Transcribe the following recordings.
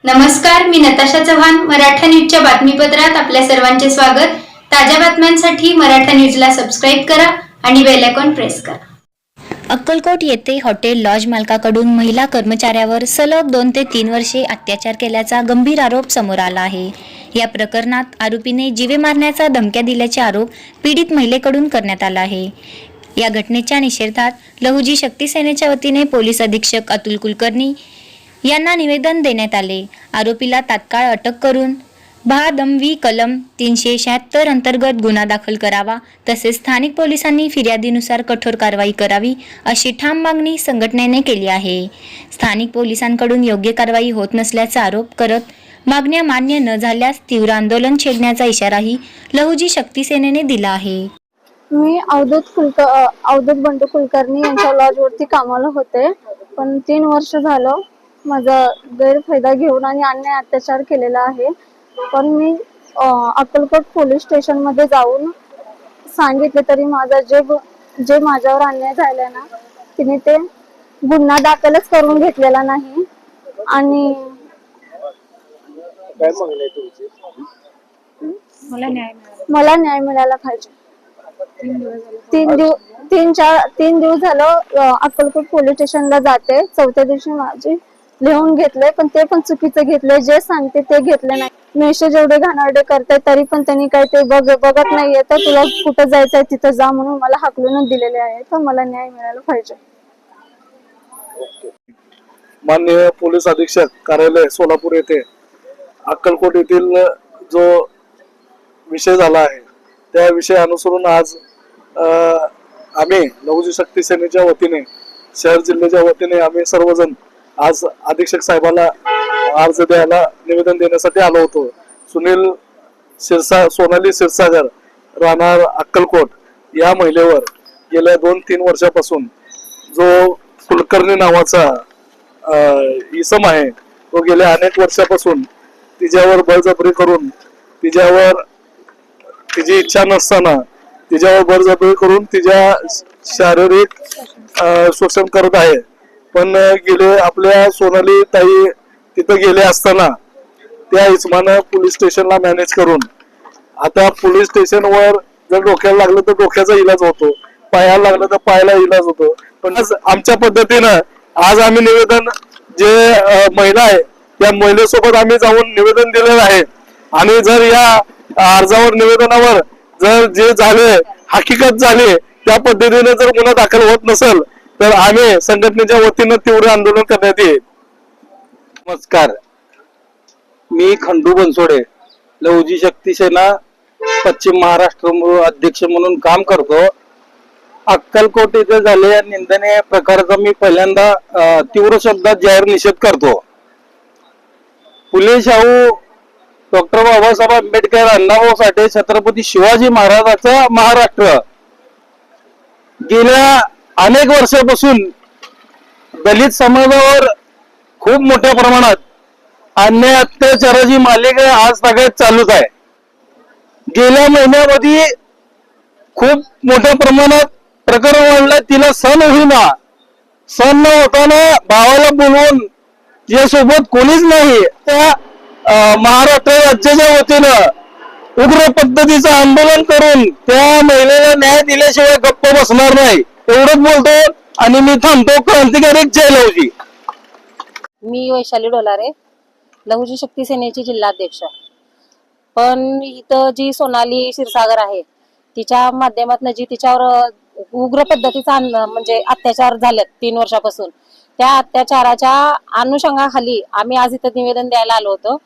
नमस्कार, मी नताशा चव्हाण. मराठा न्यूजच्या बातमीपत्रात आपल्या सर्वांचे स्वागत. ताज्या बातम्यांसाठी मराठा न्यूजला सबस्क्राईब करा आणि बेल आयकॉन प्रेस करा. अक्कलकोट येथे हॉटेल लॉज मालकाकडून महिला कर्मचाऱ्यावर सलग 2 ते 3 वर्षे अत्याचार केल्याचा गंभीर आरोप समोर आला आहे. या प्रकरणात आरोपीने जीवे मारण्याचा धमक्या दिल्याचे आरोप पीडित महिलेकडून करण्यात आला आहे. या घटनेच्या निषेधार्थ लहुजी शक्ती सेनेच्या वतीने पोलीस अधीक्षक अतुल कुलकर्णी यांना निवेदन देण्यात आले. आरोपीला तात्काळ अटक करून बहादमवी कलम 376 अंतर्गत गुन्हा दाखल करावा, तसेच स्थानिक पोलिसांनी फिर्यादीनुसार कठोर कारवाई करावी अशी ठाम मागणी संघटनेने केली आहे. स्थानिक पोलिसांकडून योग्य कारवाई होत नसल्याचा आरोप करत मागण्या मान्य न झाल्यास तीव्र आंदोलन छेडण्याचा इशाराही लहुजी शक्ती सेनेने दिला आहे. मी अवधूत बंडू कुलकर्णी यांच्या लॉजवरती कामाला होते, पण 3 वर्ष झालं माझा गैरफायदा घेऊन आणि अन्याय अत्याचार केलेला आहे. पण मी अक्कलकोट पोलीस स्टेशन मध्ये जाऊन सांगितले तरी माझा जे माझ्यावर अन्याय झालाय ना, तिने ते गुन्हा दाखलच करून घेतलेला नाही. आणि मला न्याय मिळाला पाहिजे. 3 दिवस झालं अक्कलकोट पोलीस स्टेशनला जाते. 4थ्या दिवशी माझी लिहून घेतले, पण ते पण चुकीचं घेतले. जे सांगते ते घेतले नाही. मेसेज एवढे घाणेरडे करते तरी पण त्यांनी काही ते बघत नाहीये. तर तुला कुठं जायचंय तिथं जा म्हणून मला हाकलूनच दिलेले आहे. तर मला न्याय मिळायला पाहिजे. माननीय पोलीस अधीक्षक कार्यालय सोलापूर येथे अक्कलकोट येथील जो विषय झाला आहे त्या विषय अनुसरून आज आम्ही लहुजी शक्ती सेनेच्या वतीने शहर जिल्ह्याच्या वतीने आम्ही सर्वजण आज अधीक्षक साहेबाला अर्ज द्यायला निवेदन देण्यासाठी आलो होतो. सोनाली क्षीरसागर राहणार अक्कलकोट या महिलेवर गेल्या 2-3 वर्षापासून जो कुलकर्णी नावाचा इसम आहे तो गेल्या अनेक वर्षापासून तिच्यावर बळजबरी करून तिची इच्छा नसताना तिच्यावर बळजबरी करून तिच्या शारीरिक शोषण करत आहे. पण गेले आपल्या सोनाली ताई तिथं गेले असताना त्या इसमानं पोलीस स्टेशनला मॅनेज करून आता पोलीस स्टेशनवर जर डोक्याला लागलं तर डोक्याचा इलाज होतो, पायाला लागलं तर पायाला इलाज होतो. पण आमच्या पद्धतीनं आज आम्ही निवेदन जे महिला आहे त्या महिलेसोबत आम्ही जाऊन निवेदन दिलेलं आहे. आणि जर या अर्जावर निवेदनावर जर जे झाले हकीकत झाली त्या पद्धतीने जर गुन्हा दाखल होत नसेल तर आम्ही संघटनेच्या वतीनं तीव्र आंदोलन करण्यात येईल. नमस्कार, मी खंडू बनसोडे लहुजी शक्ती सेना पश्चिम महाराष्ट्र अध्यक्ष म्हणून काम करतो. अक्कलकोट येथे झालेल्या निंदनीय प्रकाराचा मी पहिल्यांदा तीव्र शब्दात जाहीर निषेध करतो. फुले शाहू डॉक्टर बाबासाहेब आंबेडकर अण्णाभाऊ साठे छत्रपती शिवाजी महाराजांचा महाराष्ट्र गेल्या अनेक वर्षापासून दलित समाजावर खूप मोठ्या प्रमाणात अन्याय अत्याचाराची मालिका आज सगळ्यात चालूच आहे. गेल्या महिन्यामध्ये खूप मोठ्या प्रमाणात प्रकरण वाढलं. तिला सण होईना, सण न होताना भावाला बोलवून तिच्यासोबत कोणीच नाही त्या महाराष्ट्र राज्याच्या वतीनं उग्र पद्धतीचं आंदोलन करून त्या महिलेला न्याय दिल्याशिवाय गप्प बसणार नाही एवढंच बोलतो आणि मी थांबतो. क्रांतिकारी जय लहुजी. मी वैशाली डोलारे, लहुजी शक्ती सेनेची जिल्हाध्यक्ष. पण इथं जी सोनाली क्षीरसागर आहे तिच्या माध्यमातून जी तिच्यावर उग्र पद्धतीचा म्हणजे अत्याचार झालेत 3 वर्षापासून, त्या अत्याचाराच्या अनुषंगाखाली आम्ही आज इथं निवेदन द्यायला आलो होतो.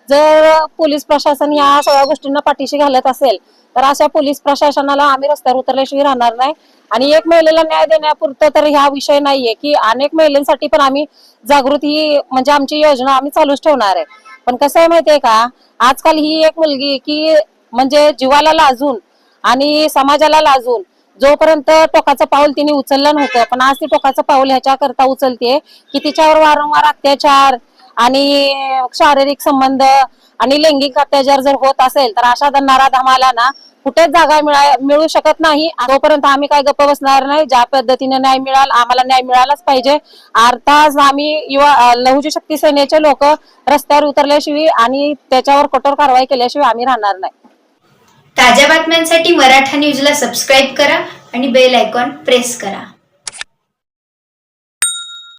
जर पोलीस प्रशासन या सगळ्या गोष्टींना पाठीशी घालत असेल तर अशा पोलीस प्रशासनाला आम्ही रस्त्यावर उतरल्याशिवाय राहणार नाही. आणि एक महिलेला न्याय देण्यापुरतं तर ह्या विषय नाहीये की अनेक महिलांसाठी पण आम्ही जागृती म्हणजे आमची योजना आम्ही चालूच ठेवणार आहे. पण कसं आहे माहितीये का, आजकाल ही एक मुलगी की म्हणजे जीवाला लाजून आणि समाजाला लाजून जोपर्यंत टोकाचं पाऊल तिने उचललं नव्हतं, पण आज ती टोकाचं पाऊल ह्याच्या करता उचलते की तिच्यावर वारंवार अत्याचार आणि शारीरिक संबंध आणि लैंगिक अत्याचार जर होत असेल तर अशा नराधमाला ना कुठेच जागा मिळू शकत नाही. तोपर्यंत आम्ही काय गप्प बसणार नाही. ज्या पद्धतीने न्याय आम्हाला न्याय मिळालाच पाहिजे. अर्थात आम्ही लहुजी शक्ती सेनेचे लोक रस्त्यावर उतरल्याशिवाय आणि त्याच्यावर कठोर कारवाई केल्याशिवाय आम्ही राहणार नाही. ताज्या बातम्यांसाठी मराठा न्यूजला सबस्क्राईब करा आणि बेल आयकॉन प्रेस करा.